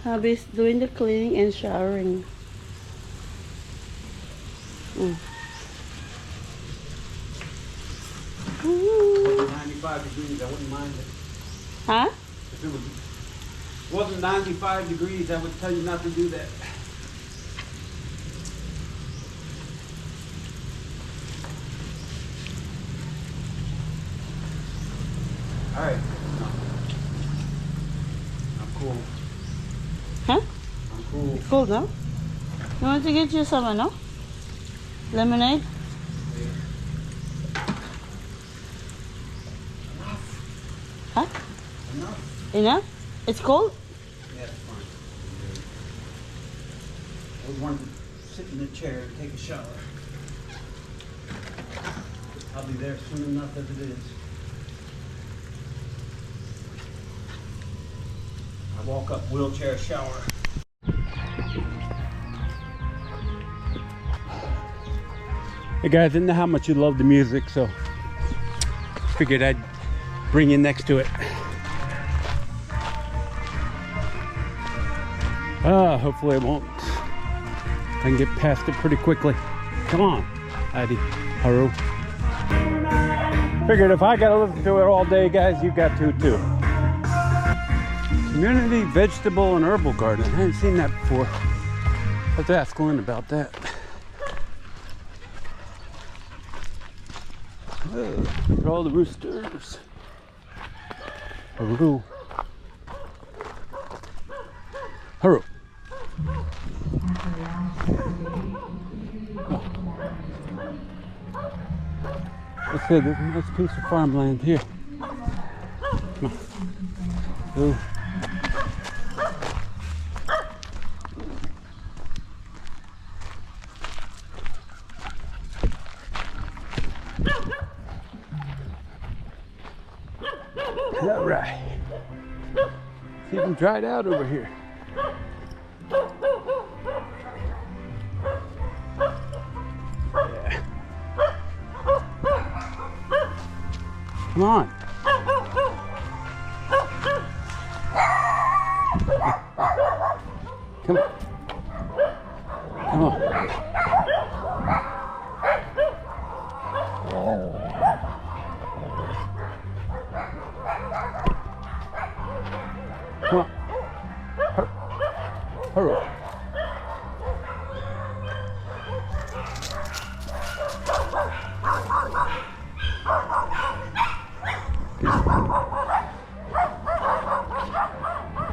Hubby's doing the cleaning and showering. 95 degrees, I wouldn't mind it. Huh? If it wasn't 95 degrees, I would tell you not to do that. All right. I'm cool. Huh? I'm cool. Cold, no? You want to get you some, no? Lemonade? Huh? Enough? Enough? It's cold? Yeah, it's fine. I would want to sit in the chair and take a shower. I'll be there soon enough as it is. I walk up, wheelchair, shower. Hey guys, I know how much you love the music, so figured I'd bring you next to it. Hopefully I won't. I can get past it pretty quickly. Come on, Heidi. Haru. Figured if I gotta listen to it all day, guys, you got to too. Community vegetable and herbal garden. I haven't seen that before. I'll have to ask Lynn about that. Look at all the roosters. Haru. Haru. I said there's a nice piece of farmland here. Come on. Ooh. All right. It's even dried out over here. Yeah. Come on. Come on. Come on. Come on. Hurry.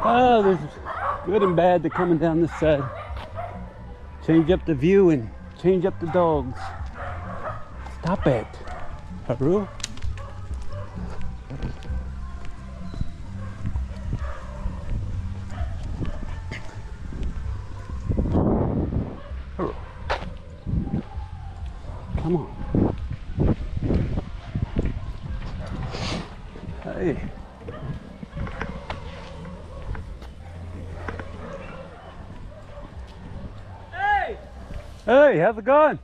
Oh, there's good and bad to coming down this side. Change up the view and change up the dogs. Stop it. Haru. Come on. Hey. Hey! Hey, how's it going?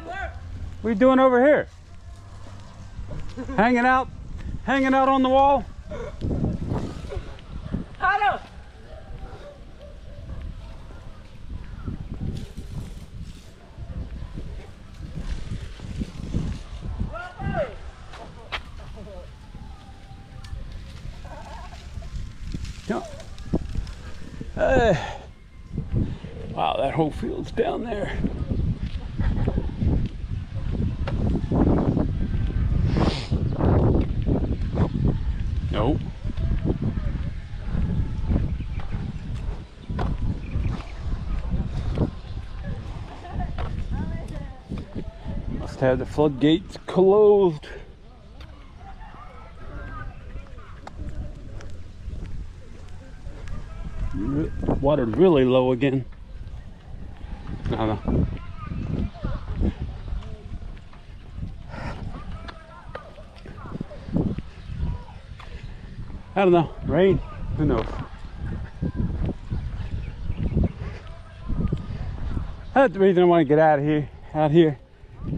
Work! What are you doing over here? Hanging out on the wall? Hello! Hey. Wow, that whole field's down there. Nope. Must have the floodgates closed. Water's really low again. I don't know. I don't know. Rain? Who knows? That's the reason I want to get out here,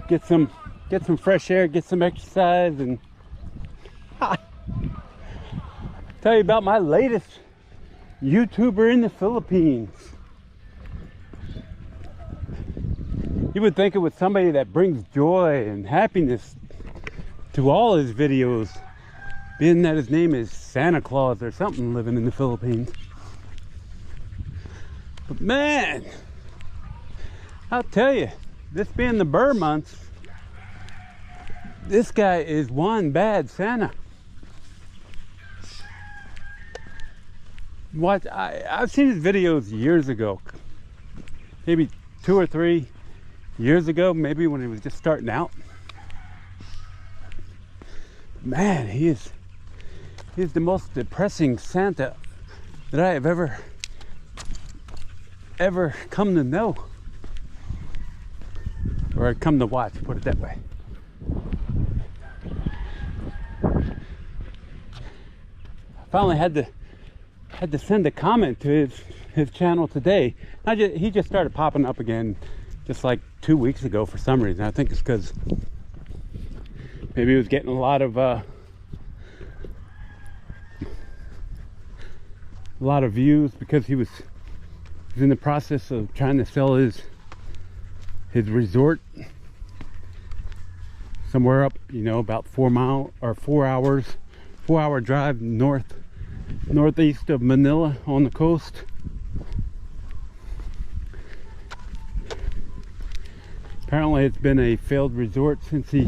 get some fresh air, get some exercise, and tell you about my latest YouTuber in the Philippines. You would think it was somebody that brings joy and happiness to all his videos, being that his name is Santa Claus or something, living in the Philippines. But man, I'll tell you, this being the Burr months, this guy is one bad Santa. I've seen his videos years ago, maybe 2 or 3 years ago, maybe when he was just starting out. Man, he's the most depressing Santa that I have ever come to know, or come to watch, put it that way. I finally had to send a comment to his channel today. He just started popping up again just like 2 weeks ago for some reason. I think it's because maybe he was getting a lot of views because he was in the process of trying to sell his resort somewhere up, about 4 hour drive northeast of Manila on the coast. Apparently it's been a failed resort since he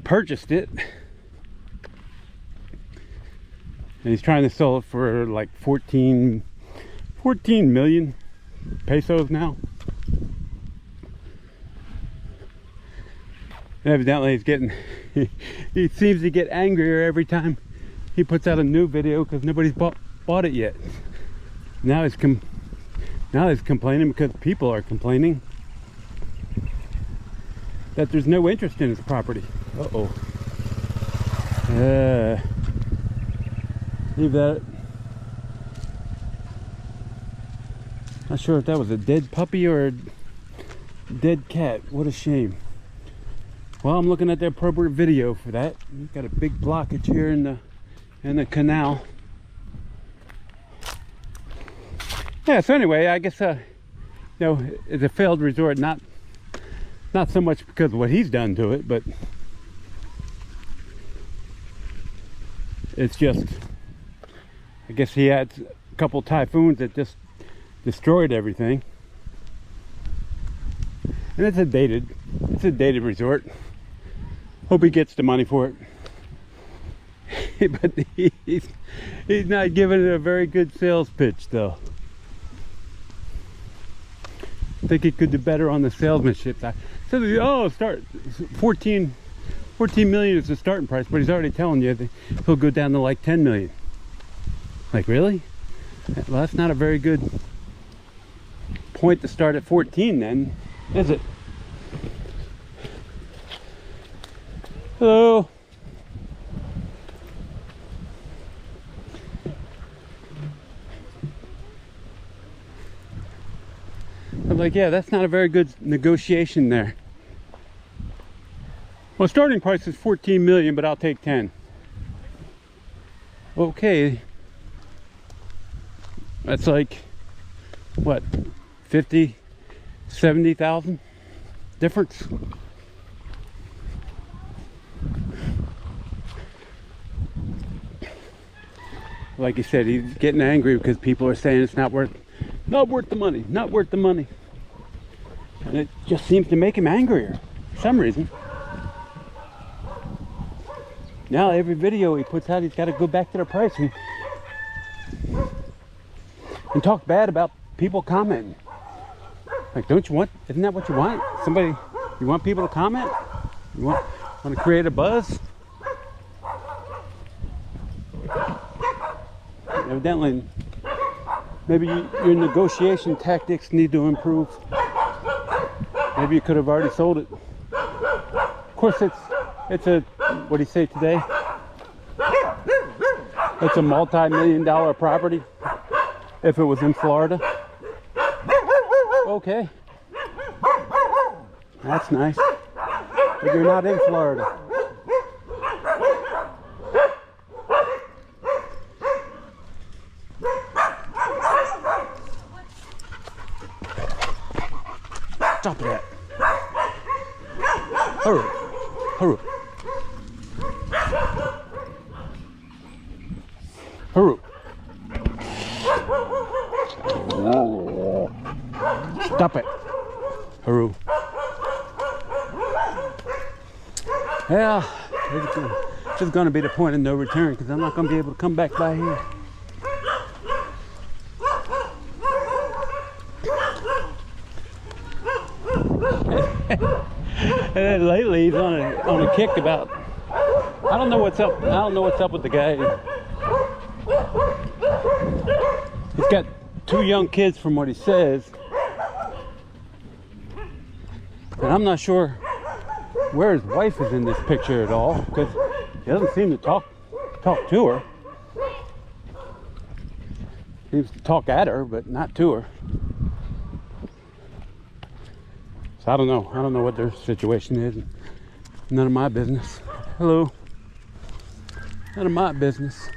purchased it, and he's trying to sell it for like 14 million pesos now. And evidently he's getting he seems to get angrier every time he puts out a new video because nobody's bought it yet. Now he's complaining because people are complaining that there's no interest in his property. Leave that. Not sure if that was a dead puppy or a dead cat. What a shame. Well, I'm looking at the appropriate video for that. We've got a big blockage here in the canal. Yeah, so anyway, I guess it's a failed resort, not so much because of what he's done to it, but it's just, I guess he had a couple typhoons that just destroyed everything. And it's a dated resort. Hope he gets the money for it. But he's not giving it a very good sales pitch though. I think he could do better on the salesmanship side. So start 14 million is the starting price, but he's already telling you that he'll go down to like 10 million. Like, really? Well, that's not a very good point to start at 14 then, is it? Hello. I'm like, yeah, that's not a very good negotiation there. Well, starting price is 14 million, but I'll take 10. Okay. That's like, what, 50, 70,000 difference? Like you said, he's getting angry because people are saying it's not worth the money, not worth the money. And it just seems to make him angrier for some reason. Now every video he puts out, he's got to go back to the price and talk bad about people commenting. Like, isn't that what you want? You want people to comment? You want to create a buzz? Evidently, maybe your negotiation tactics need to improve. Maybe you could have already sold it. Of course, it's a, what do you say today? It's a multi-million-dollar property. If it was in Florida. Okay. That's nice. But you're not in Florida. Stop that. Hurry. Hurry. Hurry. Stop it. Hurry. Yeah, this is going to be the point of no return because I'm not going to be able to come back by here. And lately he's on a kick about, I don't know what's up. I don't know what's up with the guy. He's got 2 young kids from what he says, and I'm not sure where his wife is in this picture at all because he doesn't seem to talk to her. He seems to talk at her, but not to her. So I don't know. I don't know what their situation is. None of my business. Hello. None of my business.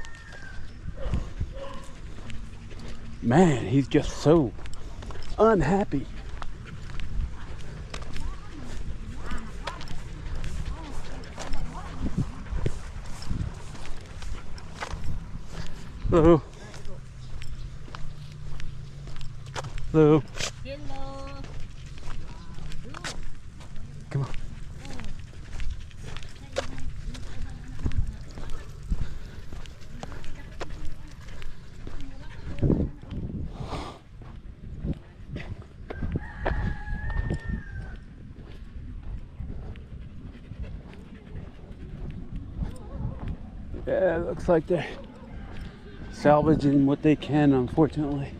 Man, he's just so unhappy. Hello. Hello. Hello. Come on. Yeah, it looks like they're salvaging what they can, unfortunately.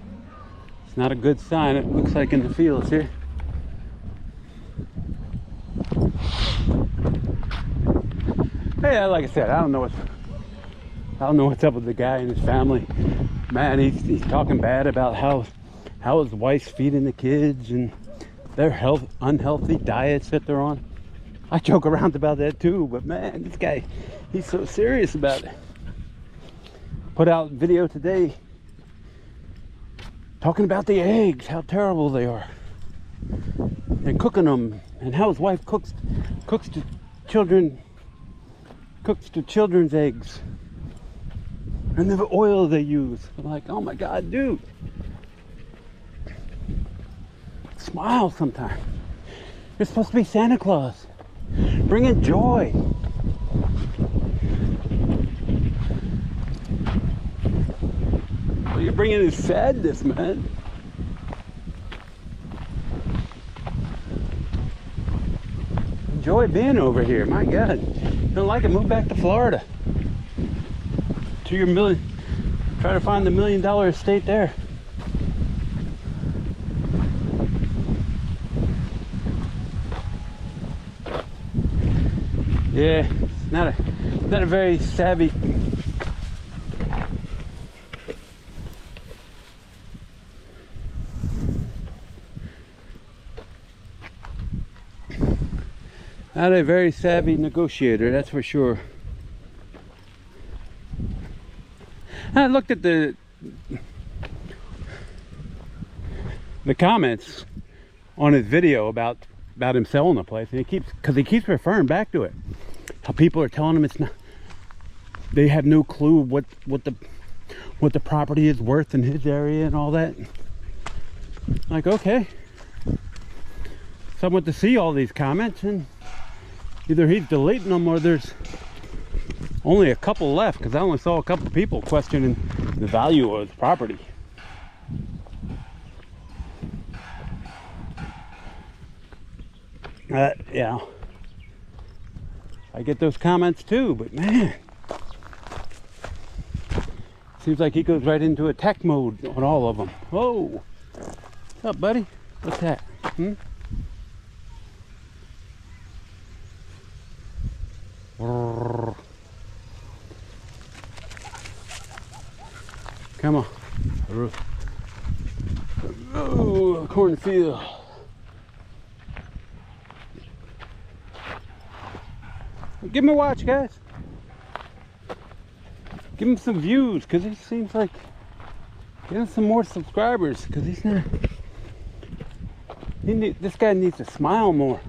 It's not a good sign, it looks like in the fields here. Hey, like I said, I don't know what's up with the guy and his family. Man, he's talking bad about how his wife's feeding the kids and their unhealthy diets that they're on. I joke around about that too, but man, this guy, he's so serious about it. Put out a video today talking about the eggs, how terrible they are, and cooking them, and how his wife cooks to children's eggs, and the oil they use. I'm like, oh my God, dude, smile sometime. You're supposed to be Santa Claus, bringing joy. What you're bringing is sadness, man. Enjoy being over here. My God, don't like it? Move back to Florida. To your try to find the $1 million estate there. Yeah, it's not a very savvy. Not a very savvy negotiator, that's for sure. I looked at the comments on his video about him selling the place, and he keeps referring back to it. How people are telling him it's not. They have no clue what the property is worth in his area and all that. Like, okay, so I went to see all these comments, and either he's deleting them or there's only a couple left, because I only saw a couple people questioning the value of the property. Yeah, I get those comments too, but man, seems like he goes right into attack mode on all of them. Whoa, what's up, buddy? What's that? Come on. Oh, cornfield. Give him a watch, guys. Give him some views, because he seems like getting some more subscribers, because he's not. This guy needs to smile more.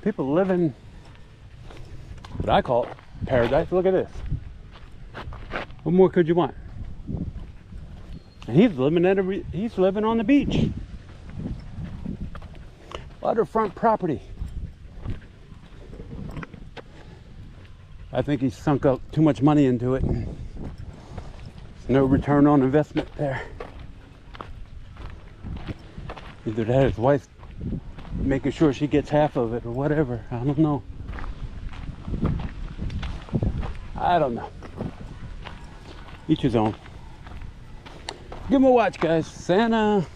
People live in what I call paradise. Look at this. What more could you want? And he's living on the beach. Waterfront property. I think he's sunk up too much money into it. There's no return on investment there. Either that or his wife making sure she gets half of it or whatever. I don't know. I don't know. Each his own. Give him a watch, guys. Santa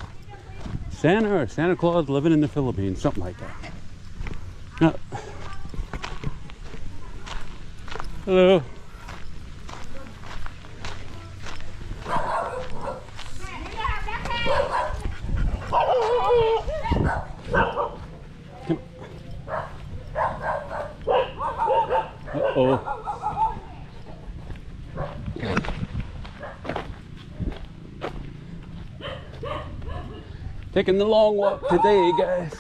or Santa Claus living in the Philippines, something like that. Hello. Uh-oh. Taking the long walk today, guys.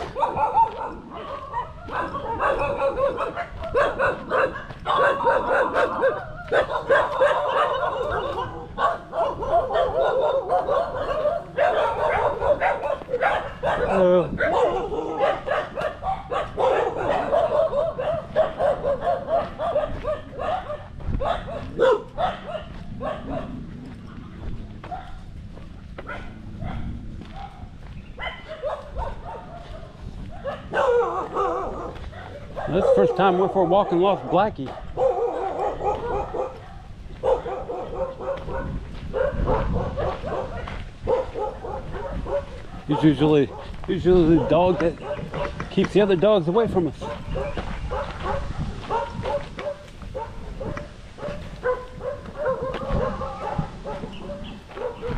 Hello. This is the first time we're for walking lost Blackie. He's usually the dog that keeps the other dogs away from us.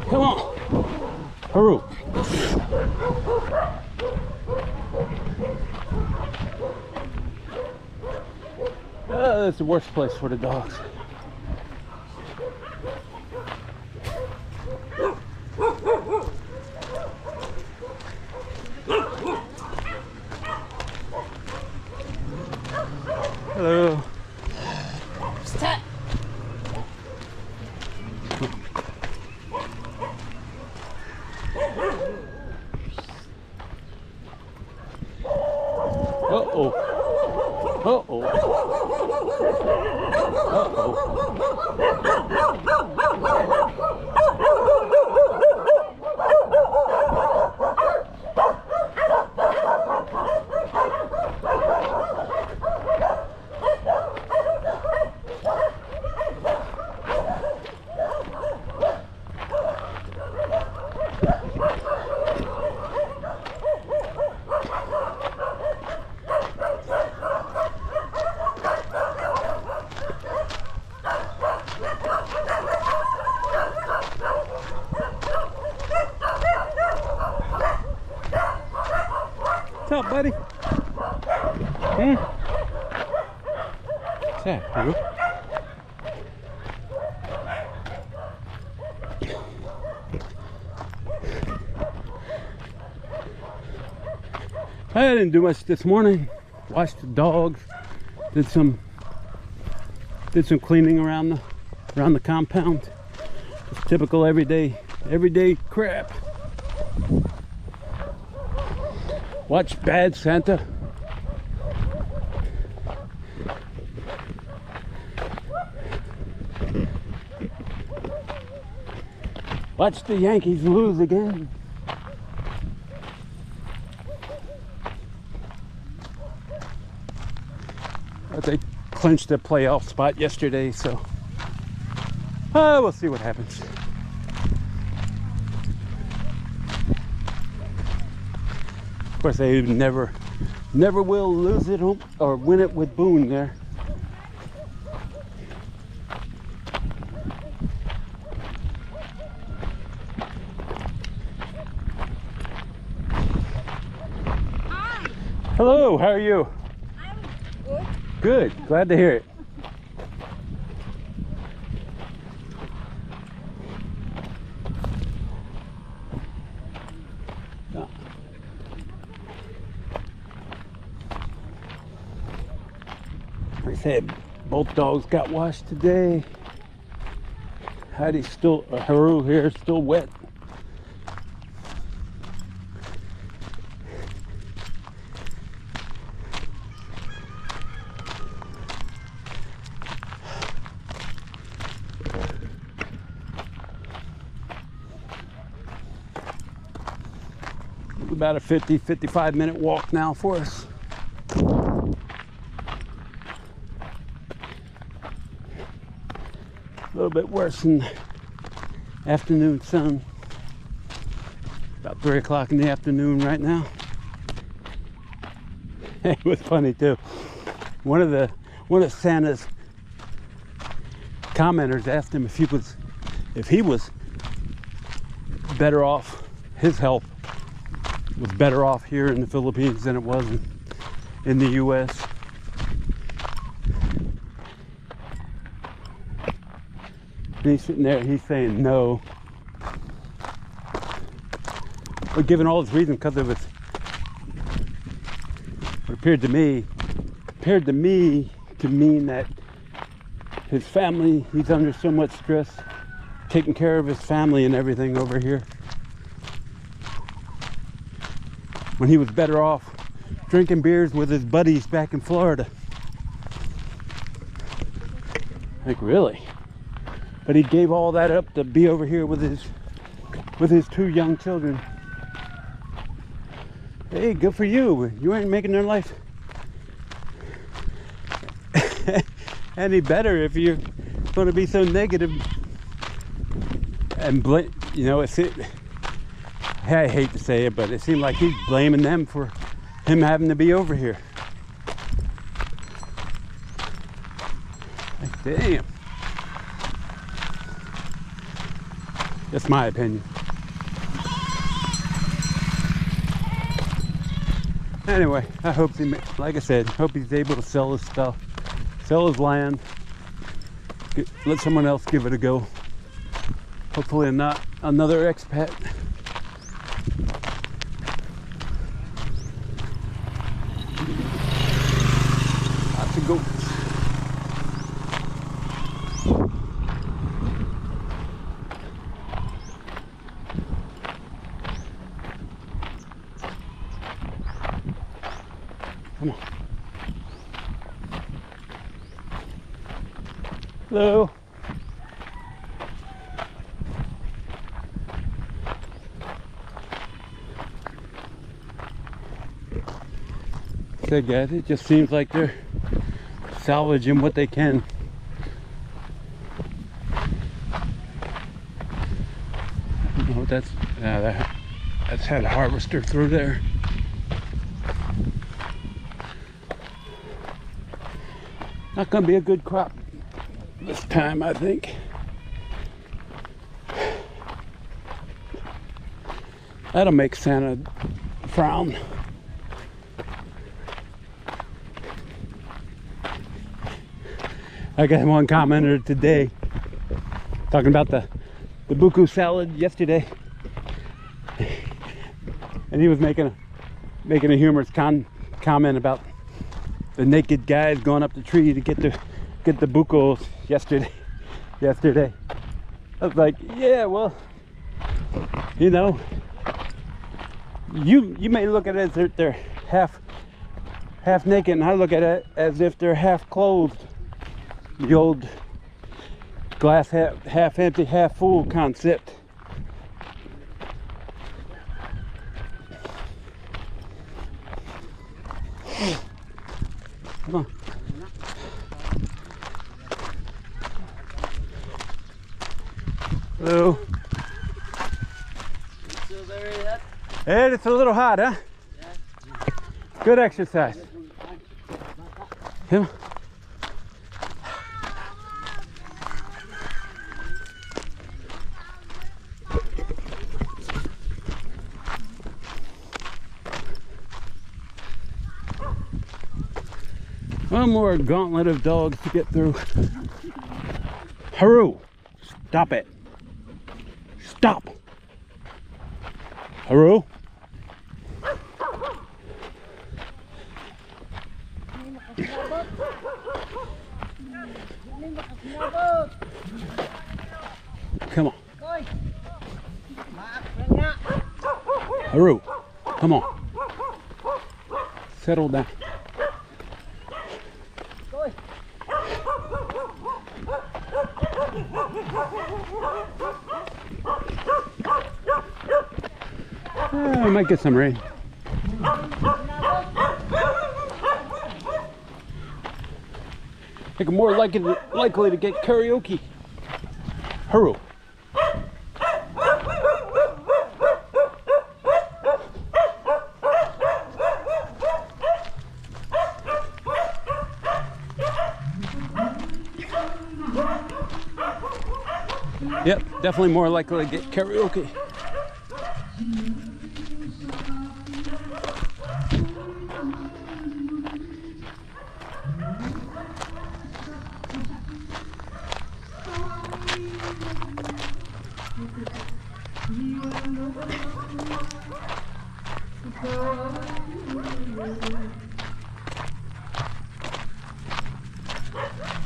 Come on, Haru. That's the worst place for the dogs. Hello. Stop. Uh-oh. Uh-oh. What's up, buddy? What's that, Haru? I didn't do much this morning. Washed the dogs. Did some cleaning around the compound. Just typical everyday crap. Watch Bad Santa. Watch the Yankees lose again. But they clinched the playoff spot yesterday, so we'll see what happens. Of course, they never will lose it or win it with Boone there. Hi. Hello, how are you? I'm good. Good, glad to hear it. Like I said, both dogs got washed today. Heidi's still, Haru here, still wet. It's about a 55 minute walk now for us. A little bit worse than afternoon sun. About 3 o'clock in the afternoon right now. It was funny too. One of Santa's commenters asked him if he was better off, his health was better off here in the Philippines than it was in the US. And he's sitting there, he's saying no. But given all his reasons, because it was, what appeared to me to mean that his family, he's under so much stress, taking care of his family and everything over here, when he was better off drinking beers with his buddies back in Florida. Like, really? But he gave all that up to be over here with his 2 young children. Hey, good for you. You ain't making their life any better if you're going to be so negative and I hate to say it, but it seemed like he's blaming them for him having to be over here. Like, damn. That's my opinion. Anyway, I hope like I said, hope he's able to sell his stuff, sell his land, let someone else give it a go. Hopefully not another expat. Lots of goats. Come on. Hello. Said guys, it just seems like they're salvaging what they can. I don't know what that's. That's had a harvester through there. Not gonna be a good crop this time, I think. That'll make Santa frown. I got one commenter today talking about the buku salad yesterday, and he was making a humorous comment about the naked guys going up the tree to get the bucos yesterday. I was like, yeah, well, you know, you may look at it as if they're half naked, and I look at it as if they're half clothed. The old glass half empty, half full concept. Come on. Hello. Hey, it's a little hot, huh? Yeah. Good exercise. Come on. One more gauntlet of dogs to get through. Haru, stop it. Stop. Haru. Come on. Haru, come on. Settle down. We might get some rain. I think I'm more likely to get karaoke. Haru. Yep, definitely more likely to get karaoke.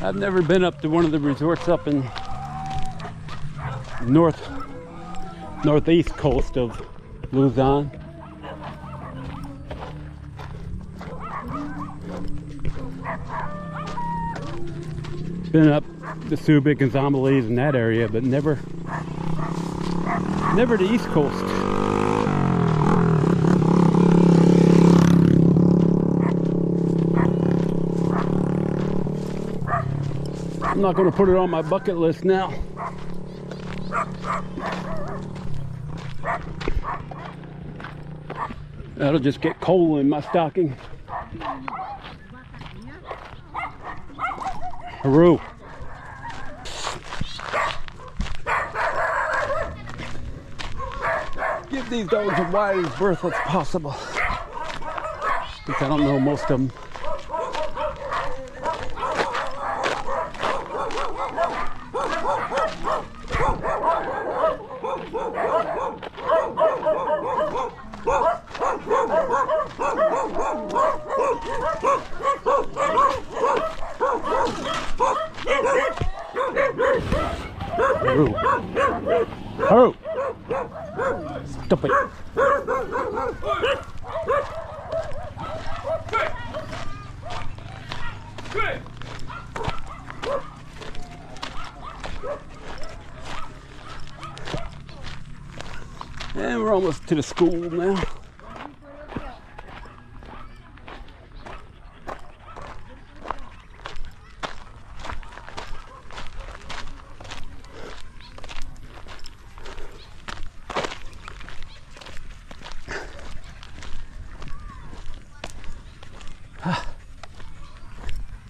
I've never been up to one of the resorts up in northeast coast of Luzon. Been up the Subic and Zombies in that area, but never the East Coast. I'm not going to put it on my bucket list now. That'll just get coal in my stocking. Haru. Give these dogs as wide as berth as possible. Since I don't know most of them. Haru. Haru. Stop it. And we're almost to the school now.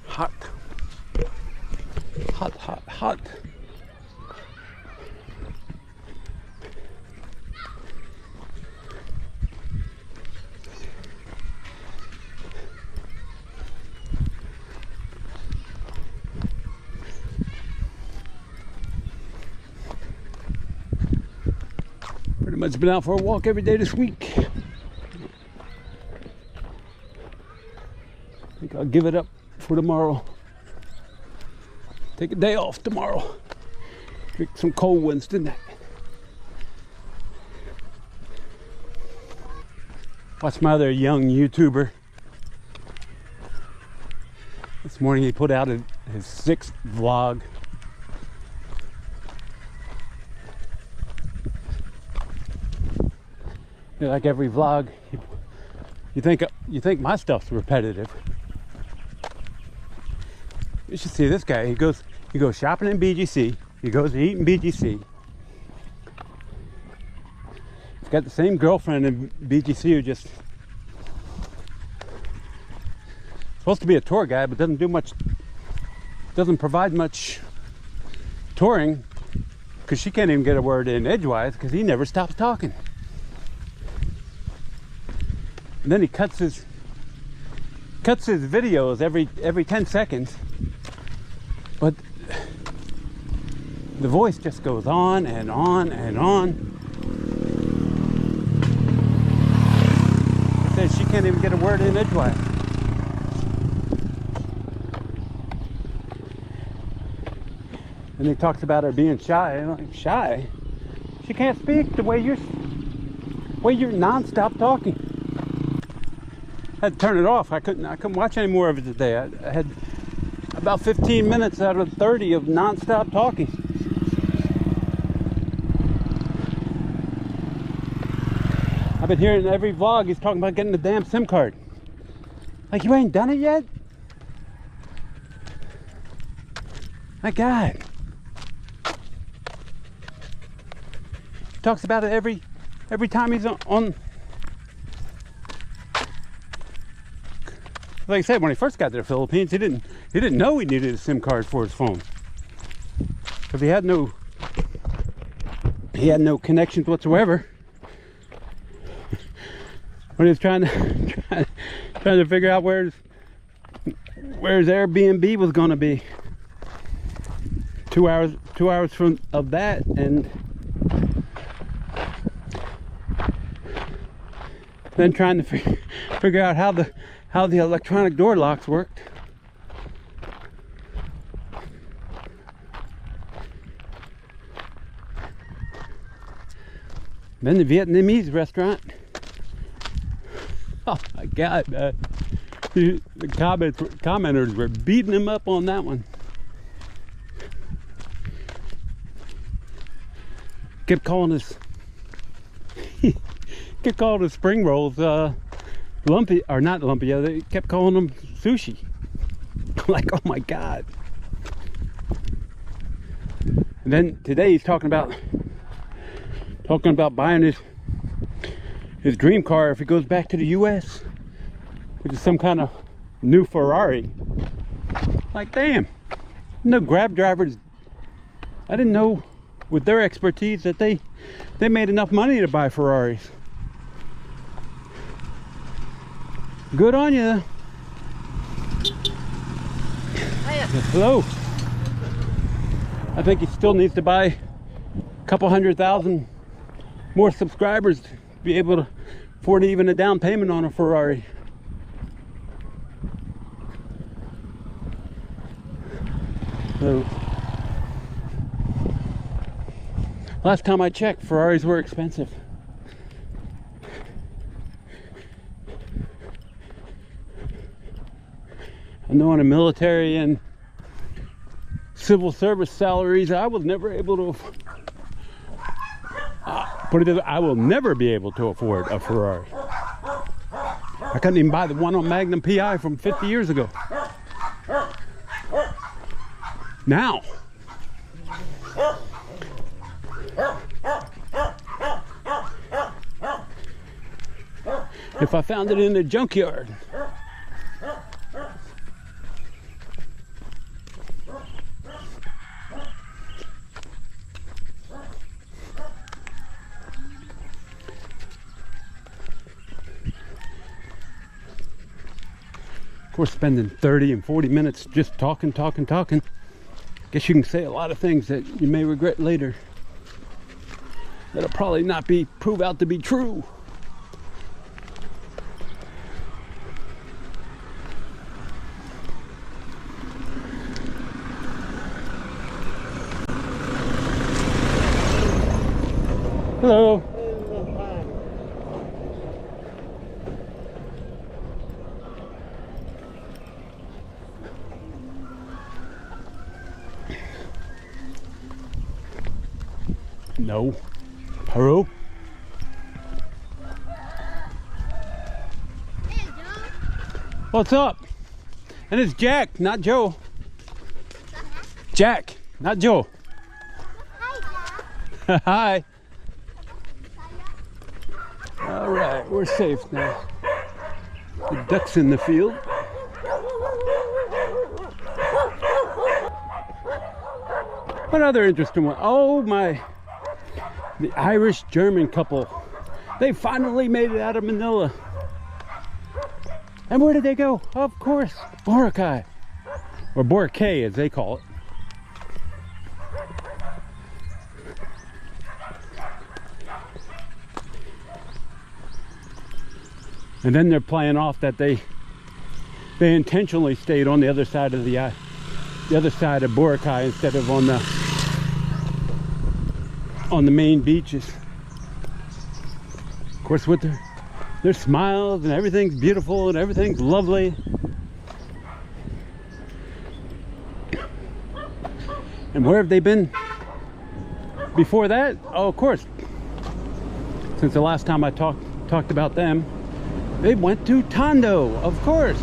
Hot. Hot, hot, hot. Pretty much been out for a walk every day this week. I think I'll give it up for tomorrow. Take a day off tomorrow. Drink some cold ones tonight. Watch my other young YouTuber. This morning he put out his 6th vlog. You know, like every vlog, you think my stuff's repetitive. You should see this guy. He goes shopping in BGC. He goes to eat in BGC. He's got the same girlfriend in BGC who just supposed to be a tour guide, but doesn't provide much touring because she can't even get a word in edgewise because he never stops talking. And then he cuts his videos every 10 seconds. But the voice just goes on and on and on. Says she can't even get a word in edgewise. And he talks about her being shy. I'm like, shy? She can't speak the way you're non-stop talking. I had to turn it off. I couldn't watch any more of it today. I had about 15 minutes out of 30 of non-stop talking. I've been hearing in every vlog he's talking about getting the damn SIM card. Like, you ain't done it yet? My God. He talks about it every time he's on. Like I said, when he first got to the Philippines, he didn't know he needed a SIM card for his phone. Because he had no connections whatsoever. When he was trying to figure out where his Airbnb was going to be. 2 hours of that, and then trying to figure out how the electronic door locks worked. Then the Vietnamese restaurant. Oh my God, the commenters were beating him up on that one. Kept calling his spring rolls lumpy, or not lumpy. They kept calling them sushi. Like, oh my God. And then today he's talking about buying his dream car if he goes back to the US, which is some kind of new Ferrari. Like, damn, no Grab drivers. I didn't know with their expertise that they made enough money to buy Ferraris. Good on you. Hello. I think he still needs to buy a couple 100,000 more subscribers to be able to afford even a down payment on a Ferrari. So, last time I checked, Ferraris were expensive. I know on the military and civil service salaries, I was never able to put it this way, I will never be able to afford a Ferrari. I couldn't even buy the one on Magnum PI from 50 years ago. Now, if I found it in the junkyard, of course, spending 30 and 40 minutes just talking. Guess you can say a lot of things that you may regret later. That'll probably not prove out to be true. Hello. No. Peru? Hey, Joe. What's up? And it's Jack, not Joe. Jack, not Joe. Hi, Jack. Hi. All right, we're safe now. The ducks in the field. What other interesting one? Oh my. The Irish-German couple. They finally made it out of Manila. And where did they go? Of course, Boracay. Or Boracay as they call it. And then they're playing off that they intentionally stayed on the other side of the other side of Boracay instead of on the on the main beaches. Of course, with their smiles and everything's beautiful and everything's lovely. And where have they been before that? Oh, of course, since the last time I talked about them, they went to Tondo, of course.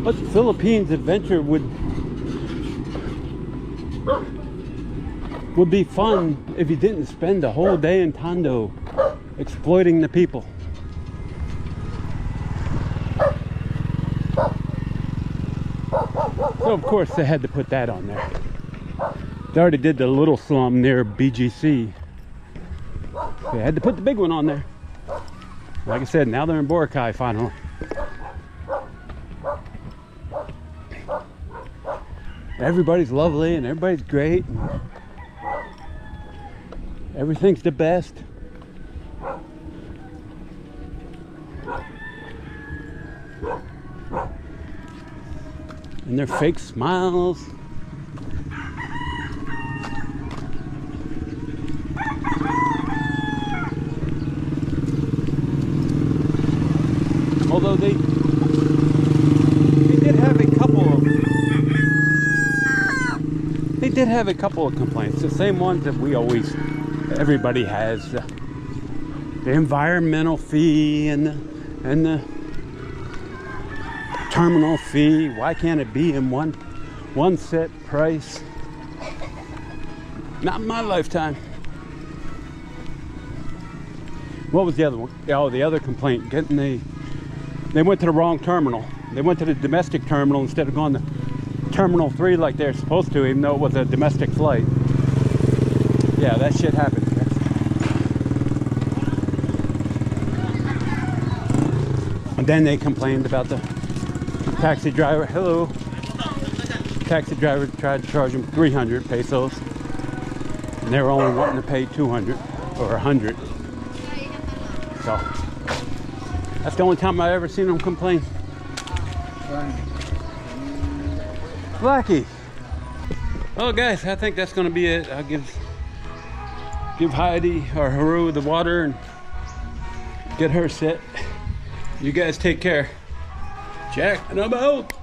But the Philippines adventure would be fun if you didn't spend a whole day in Tondo exploiting the people. So of course they had to put that on there. They already did the little slum near BGC. They had to put the big one on there. Like I said, now they're in Boracay finally. Everybody's lovely and everybody's great. And everything's the best. And their fake smiles. Although they did have a couple of complaints, the same ones that everybody has, the environmental fee and the terminal fee. Why can't it be in one set price? Not in my lifetime. What was the other one? Oh, the other complaint, they went to the wrong terminal. They went to the domestic terminal instead of going to Terminal 3 like they're supposed to, even though it was a domestic flight. Yeah, that shit happened. And then they complained about the taxi driver. Hello. Taxi driver tried to charge them 300 pesos. And they were only wanting to pay 200 or 100. So that's the only time I've ever seen them complain. Blackie. Well, guys, I think that's going to be it. I'll give Heidi or Haru the water and get her set. You guys take care. Jack and I'm out.